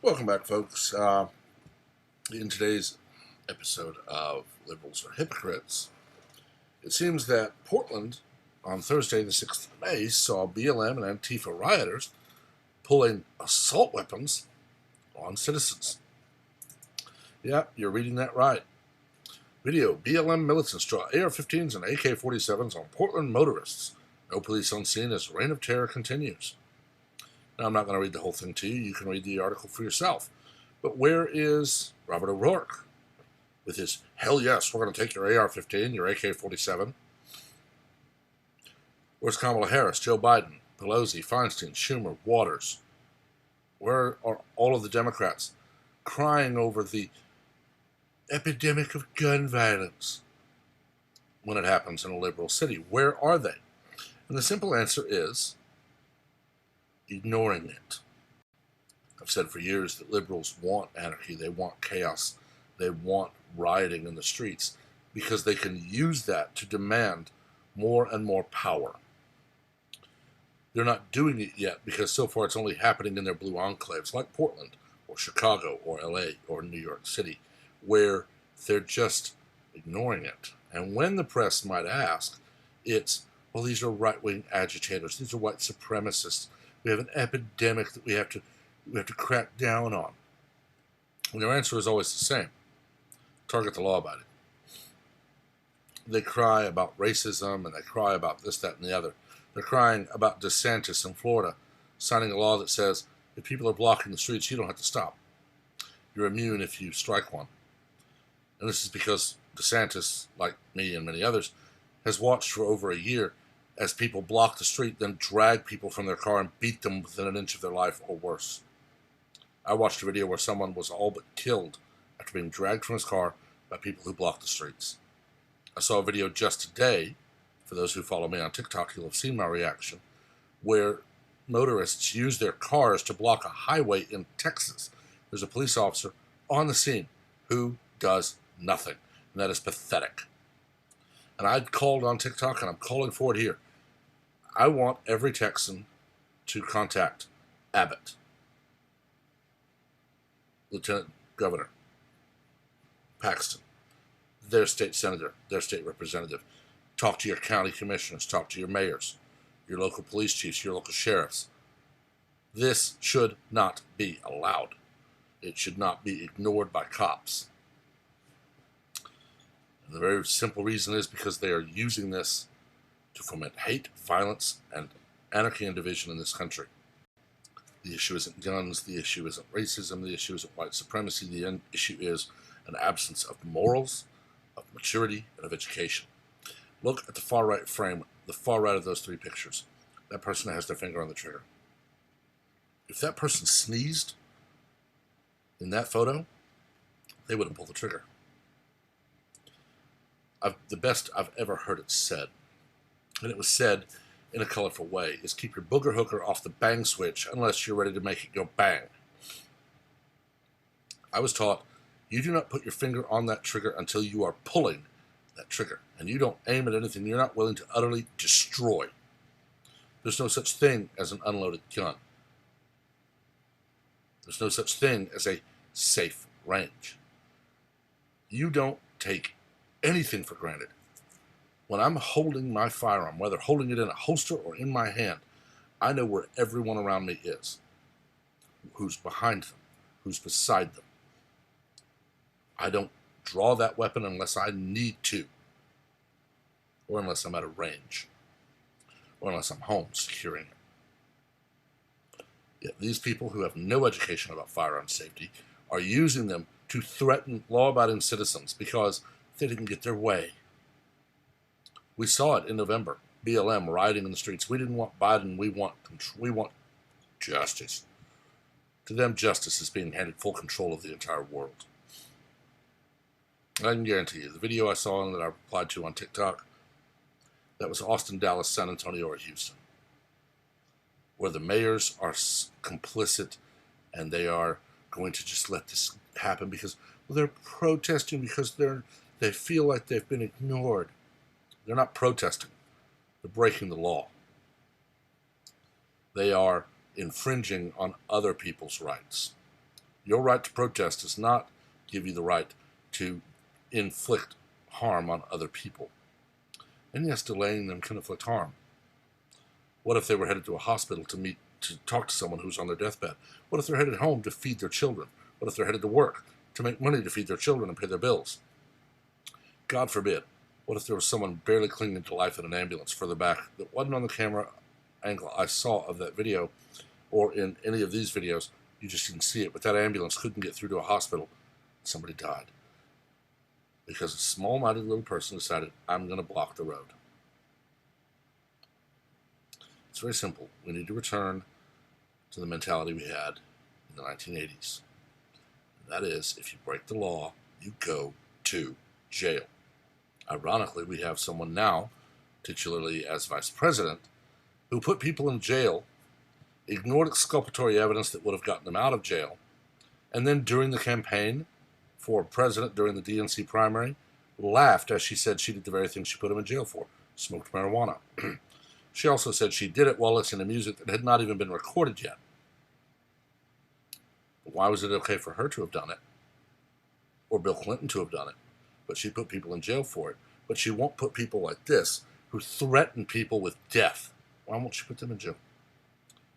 Welcome back, folks. In today's episode of Liberals Are Hypocrites, it seems that Portland on Thursday, the 6th of May, saw BLM and Antifa rioters pulling assault weapons on citizens. Yeah, you're reading that right. Video: BLM militants draw AR-15s and AK-47s on Portland motorists. No police on scene as reign of terror continues. Now, I'm not going to read the whole thing to you. You can read the article for yourself. But where is Robert O'Rourke with his, hell yes, we're going to take your AR-15, your AK-47? Where's Kamala Harris, Joe Biden, Pelosi, Feinstein, Schumer, Waters? Where are all of the Democrats crying over the epidemic of gun violence when it happens in a liberal city? Where are they? And the simple answer is ignoring it. I've said for years that liberals want anarchy, they want chaos, they want rioting in the streets because they can use that to demand more and more power. They're not doing it yet because so far it's only happening in their blue enclaves like Portland or Chicago or LA or New York City, where they're just ignoring it. And when the press might ask, it's, well, these are right-wing agitators, these are white supremacists, we have an epidemic that we have to crack down on. And their answer is always the same: target the law-abiding. They cry about racism and they cry about this, that, and the other. They're crying about DeSantis in Florida signing a law that says if people are blocking the streets, you don't have to stop. You're immune if you strike one. And this is because DeSantis, like me and many others, has watched for over a year as people block the street, then drag people from their car and beat them within an inch of their life or worse. I watched a video where someone was all but killed after being dragged from his car by people who blocked the streets. I saw a video just today, for those who follow me on TikTok, you'll have seen my reaction, where motorists use their cars to block a highway in Texas. There's a police officer on the scene who does nothing, and that is pathetic. And I called on TikTok, and I'm calling for it here. I want every Texan to contact Abbott, Lieutenant Governor, Paxton, their state senator, their state representative. Talk to your county commissioners, talk to your mayors, your local police chiefs, your local sheriffs. This should not be allowed. It should not be ignored by cops. And the very simple reason is because they are using this to foment hate, violence, and anarchy and division in this country. The issue isn't guns, the issue isn't racism, the issue isn't white supremacy, the issue is an absence of morals, of maturity, and of education. Look at the far right frame, the far right of those three pictures. That person has their finger on the trigger. If that person sneezed in that photo, they wouldn't pull the trigger. The best I've ever heard it said, and it was said in a colorful way, is keep your booger hooker off the bang switch unless you're ready to make it go bang. I was taught you do not put your finger on that trigger until you are pulling that trigger, and you don't aim at anything you're not willing to utterly destroy. There's no such thing as an unloaded gun. There's no such thing as a safe range. You don't take anything for granted. When I'm holding my firearm, whether holding it in a holster or in my hand, I know where everyone around me is, who's behind them, who's beside them. I don't draw that weapon unless I need to, or unless I'm at a range, or unless I'm home securing it. Yet these people who have no education about firearm safety are using them to threaten law-abiding citizens because they didn't get their way. We saw it in November. BLM rioting in the streets. We didn't want Biden. We want justice. To them, justice is being handed full control of the entire world. I can guarantee you, the video I saw and that I replied to on TikTok, that was Austin, Dallas, San Antonio, or Houston, where the mayors are complicit and they are going to just let this happen because, well, they're protesting because they feel like they've been ignored. They're not protesting. They're breaking the law. They are infringing on other people's rights. Your right to protest does not give you the right to inflict harm on other people. And yes, delaying them can inflict harm. What if they were headed to a hospital to talk to someone who's on their deathbed? What if they're headed home to feed their children? What if they're headed to work to make money to feed their children and pay their bills? God forbid. What if there was someone barely clinging to life in an ambulance further back that wasn't on the camera angle I saw of that video or in any of these videos? You just didn't see it, but that ambulance couldn't get through to a hospital. Somebody died because a small-minded little person decided, I'm going to block the road. It's very simple. We need to return to the mentality we had in the 1980s. And that is, if you break the law, you go to jail. Ironically, we have someone now, titularly as vice president, who put people in jail, ignored exculpatory evidence that would have gotten them out of jail, and then during the campaign for president during the DNC primary, laughed as she said she did the very thing she put him in jail for, smoked marijuana. She also said she did it while listening to music that had not even been recorded yet. But why was it okay for her to have done it? Or Bill Clinton to have done it? But she put people in jail for it. But she won't put people like this, who threaten people with death. Why won't she put them in jail?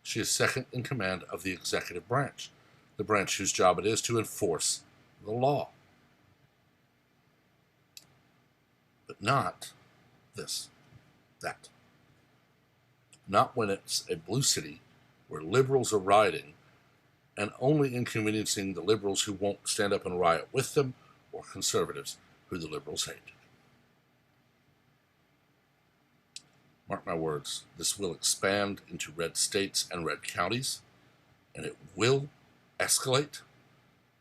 She is second in command of the executive branch, the branch whose job it is to enforce the law. But not this, that. Not when it's a blue city where liberals are rioting and only inconveniencing the liberals who won't stand up and riot with them, or conservatives who the liberals hate. Mark my words, this will expand into red states and red counties, and it will escalate,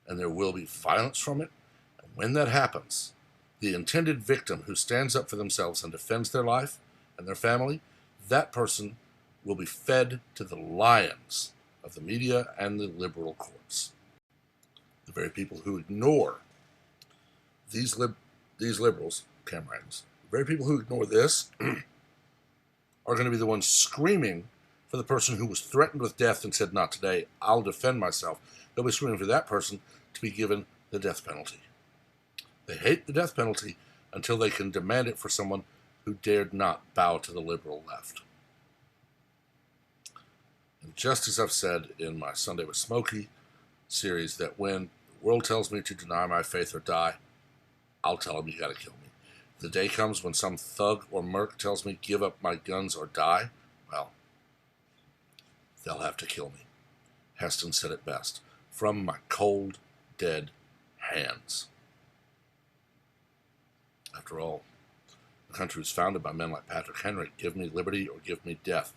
and there will be violence from it. And when that happens, the intended victim who stands up for themselves and defends their life and their family, that person will be fed to the lions of the media and the liberal courts. The very people who ignore these liberals, camerans, the very people who ignore this are going to be the ones screaming for the person who was threatened with death and said, not today, I'll defend myself. They'll be screaming for that person to be given the death penalty. They hate the death penalty until they can demand it for someone who dared not bow to the liberal left. And just as I've said in my Sunday with Smokey series, that when the world tells me to deny my faith or die, I'll tell them you gotta kill me. If the day comes when some thug or merc tells me give up my guns or die, well, they'll have to kill me. Heston said it best, from my cold, dead hands. After all, the country was founded by men like Patrick Henry. Give me liberty or give me death.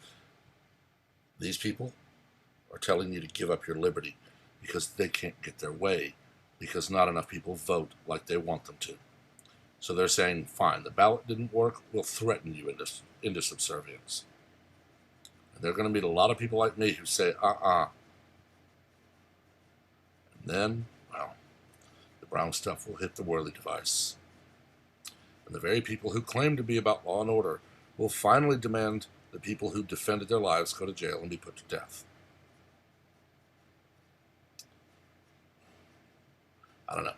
These people are telling you to give up your liberty because they can't get their way, because not enough people vote like they want them to. So they're saying, fine, the ballot didn't work, we'll threaten you into subservience. And they're going to meet a lot of people like me who say, And then, well, the brown stuff will hit the whirly device. And the very people who claim to be about law and order will finally demand the people who defended their lives go to jail and be put to death. I don't know.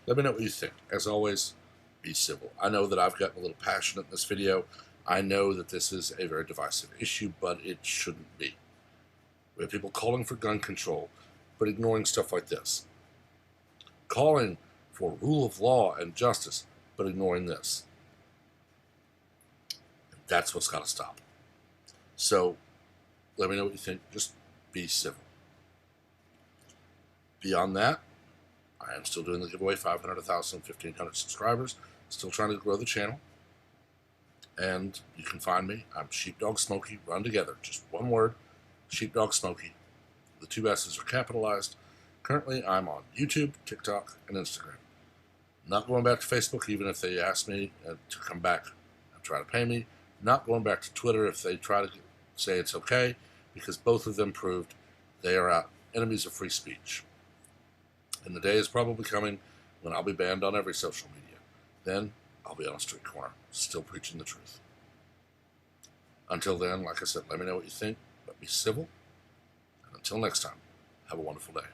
Let me know what you think. As always, be civil. I know that I've gotten a little passionate in this video. I know that this is a very divisive issue, but it shouldn't be. We have people calling for gun control, but ignoring stuff like this. Calling for rule of law and justice, but ignoring this. And that's what's got to stop. So, let me know what you think. Just be civil. Beyond that, I am still doing the giveaway, 500, 1,000, 1,500 subscribers. Still trying to grow the channel. And you can find me. I'm Sheepdog Smokey. Run together. Just one word. Sheepdog Smokey. The two S's are capitalized. Currently, I'm on YouTube, TikTok, and Instagram. Not going back to Facebook, even if they ask me to come back and try to pay me. Not going back to Twitter if they try to say it's okay, because both of them proved they are enemies of free speech. And the day is probably coming when I'll be banned on every social media. Then I'll be on a street corner, still preaching the truth. Until then, like I said, let me know what you think, but be civil. And until next time, have a wonderful day.